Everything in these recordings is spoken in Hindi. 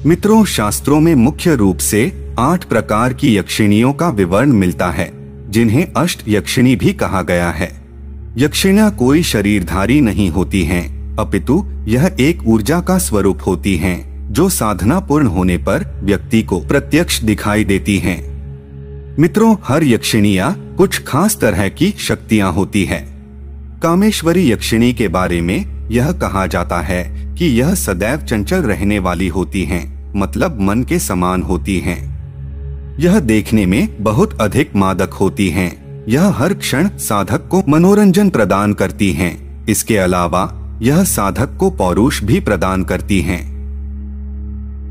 मित्रों, शास्त्रों में मुख्य रूप से 8 प्रकार की यक्षिणियों का विवरण मिलता है, जिन्हें अष्ट यक्षिणी भी कहा गया है। यक्षिणियां कोई शरीरधारी नहीं होती हैं, अपितु यह एक ऊर्जा का स्वरूप होती हैं, जो साधना पूर्ण होने पर व्यक्ति को प्रत्यक्ष दिखाई देती हैं। मित्रों, हर यक्षिणियां कुछ खास तरह की शक्तियां होती है। कामेश्वरी यक्षिणी के बारे में यह कहा जाता है कि यह सदैव चंचल रहने वाली होती हैं, मतलब मन के समान होती हैं। यह देखने में बहुत अधिक मादक होती हैं। यह हर क्षण साधक को मनोरंजन प्रदान करती हैं। इसके अलावा यह साधक को पौरुष भी प्रदान करती हैं।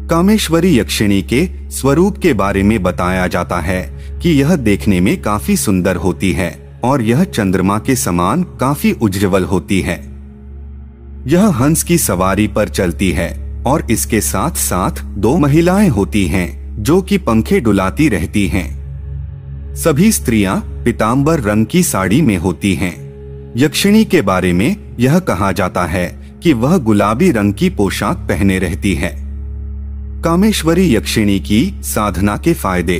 कामेश्वरी यक्षिणी के स्वरूप के बारे में बताया जाता है कि यह देखने में काफी सुंदर होती है और यह चंद्रमा के समान काफी उज्ज्वल होती है। यह हंस की सवारी पर चलती है और इसके साथ साथ 2 महिलाएं होती हैं जो कि पंखे डुलाती रहती हैं। सभी स्त्रियां पीतांबर रंग की साड़ी में होती हैं। यक्षिणी के बारे में यह कहा जाता है कि वह गुलाबी रंग की पोशाक पहने रहती है। कामेश्वरी यक्षिणी की साधना के फायदे।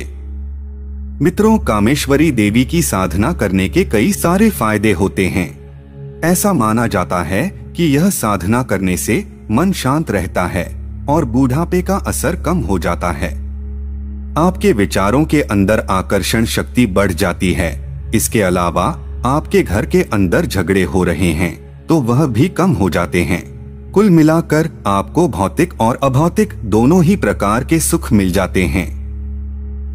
मित्रों, कामेश्वरी देवी की साधना करने के कई सारे फायदे होते हैं। ऐसा माना जाता है कि यह साधना करने से मन शांत रहता है और बूढ़ापे का असर कम हो जाता है। आपके विचारों के अंदर आकर्षण शक्ति बढ़ जाती है। इसके अलावा आपके घर के अंदर झगड़े हो रहे हैं तो वह भी कम हो जाते हैं। कुल मिलाकर आपको भौतिक और अभौतिक दोनों ही प्रकार के सुख मिल जाते हैं।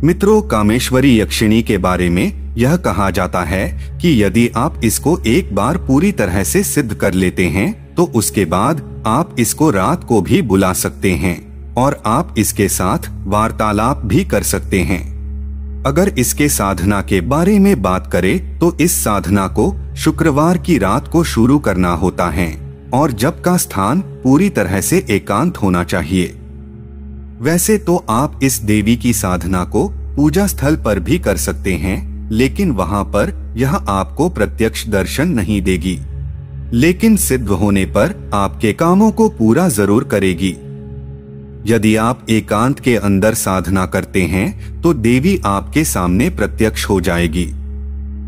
मित्रों, कामेश्वरी यक्षिणी के बारे में यह कहा जाता है कि यदि आप इसको एक बार पूरी तरह से सिद्ध कर लेते हैं तो उसके बाद आप इसको रात को भी बुला सकते हैं और आप इसके साथ वार्तालाप भी कर सकते हैं। अगर इसके साधना के बारे में बात करें तो इस साधना को शुक्रवार की रात को शुरू करना होता है और जप का स्थान पूरी तरह से एकांत होना चाहिए। वैसे तो आप इस देवी की साधना को पूजा स्थल पर भी कर सकते हैं, लेकिन वहां पर यह आपको प्रत्यक्ष दर्शन नहीं देगी, लेकिन सिद्ध होने पर आपके कामों को पूरा जरूर करेगी। यदि आप एकांत के अंदर साधना करते हैं तो देवी आपके सामने प्रत्यक्ष हो जाएगी।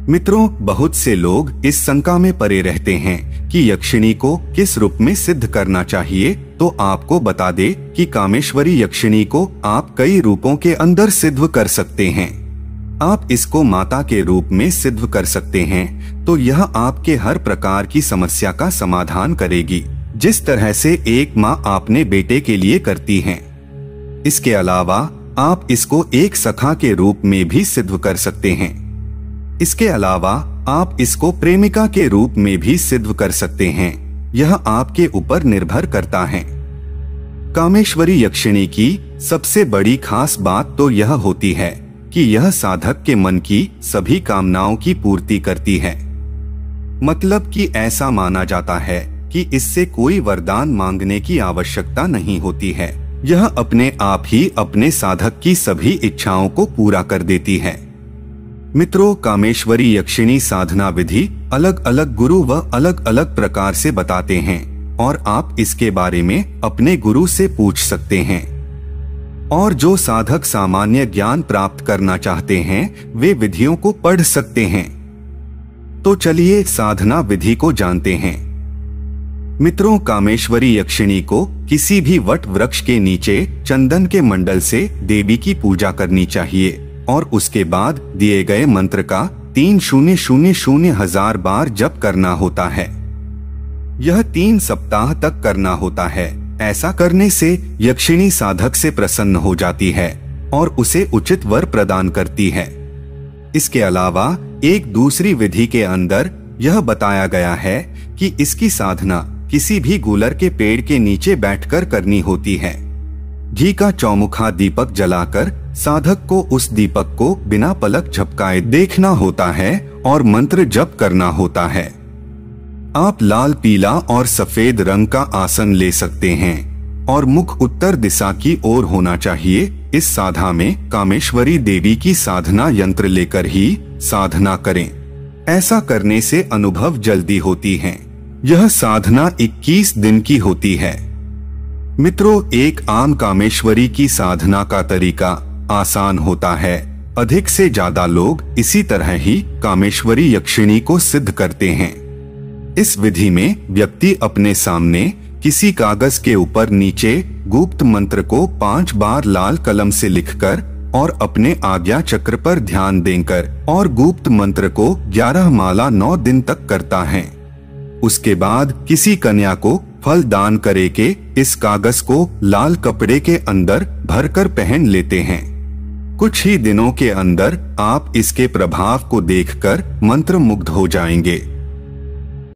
मित्रों, बहुत से लोग इस शंका में पड़े रहते हैं कि यक्षिणी को किस रूप में सिद्ध करना चाहिए, तो आपको बता दे कि कामेश्वरी यक्षिणी को आप कई रूपों के अंदर सिद्ध कर सकते हैं। आप इसको माता के रूप में सिद्ध कर सकते हैं तो यह आपके हर प्रकार की समस्या का समाधान करेगी, जिस तरह से एक माँ अपने बेटे के लिए करती है। इसके अलावा आप इसको एक सखा के रूप में भी सिद्ध कर सकते हैं। इसके अलावा आप इसको प्रेमिका के रूप में भी सिद्ध कर सकते हैं। यह आपके ऊपर निर्भर करता है। कामेश्वरी यक्षिणी की सबसे बड़ी खास बात तो यह होती है कि यह साधक के मन की सभी कामनाओं की पूर्ति करती है। मतलब कि ऐसा माना जाता है कि इससे कोई वरदान मांगने की आवश्यकता नहीं होती है। यह अपने आप ही अपने साधक की सभी इच्छाओं को पूरा कर देती है। मित्रों, कामेश्वरी यक्षिणी साधना विधि अलग अलग गुरु व अलग अलग प्रकार से बताते हैं और आप इसके बारे में अपने गुरु से पूछ सकते हैं। और जो साधक सामान्य ज्ञान प्राप्त करना चाहते हैं वे विधियों को पढ़ सकते हैं। तो चलिए साधना विधि को जानते हैं। मित्रों, कामेश्वरी यक्षिणी को किसी भी वट वृक्ष के नीचे चंदन के मंडल से देवी की पूजा करनी चाहिए और उसके बाद दिए गए मंत्र का 3,000,000 बार जप करना होता है। यह 3 सप्ताह तक करना होता है। ऐसा करने से यक्षिणी साधक से प्रसन्न हो जाती है और उसे उचित वर प्रदान करती है। इसके अलावा एक दूसरी विधि के अंदर यह बताया गया है कि इसकी साधना किसी भी गूलर के पेड़ के नीचे बैठकर करनी होती है। घी का चौमुखा दीपक जलाकर साधक को उस दीपक को बिना पलक झपकाए देखना होता है और मंत्र जप करना होता है। आप लाल, पीला और सफेद रंग का आसन ले सकते हैं और मुख उत्तर दिशा की ओर होना चाहिए। इस साधना में कामेश्वरी देवी की साधना यंत्र लेकर ही साधना करें। ऐसा करने से अनुभव जल्दी होती है। यह साधना 21 दिन की होती है। मित्रों, एक आम कामेश्वरी की साधना का तरीका आसान होता है। अधिक से ज्यादा लोग इसी तरह ही कामेश्वरी यक्षिणी को सिद्ध करते हैं। इस विधि में व्यक्ति अपने सामने किसी कागज के ऊपर नीचे गुप्त मंत्र को 5 बार लाल कलम से लिखकर और अपने आज्ञा चक्र पर ध्यान देकर और गुप्त मंत्र को 11 माला 9 दिन तक करता है। उसके बाद किसी कन्या को फल दान करे के इस कागज को लाल कपड़े के अंदर भरकर पहन लेते हैं। कुछ ही दिनों के अंदर आप इसके प्रभाव को देखकर मंत्र मुग्ध हो जाएंगे।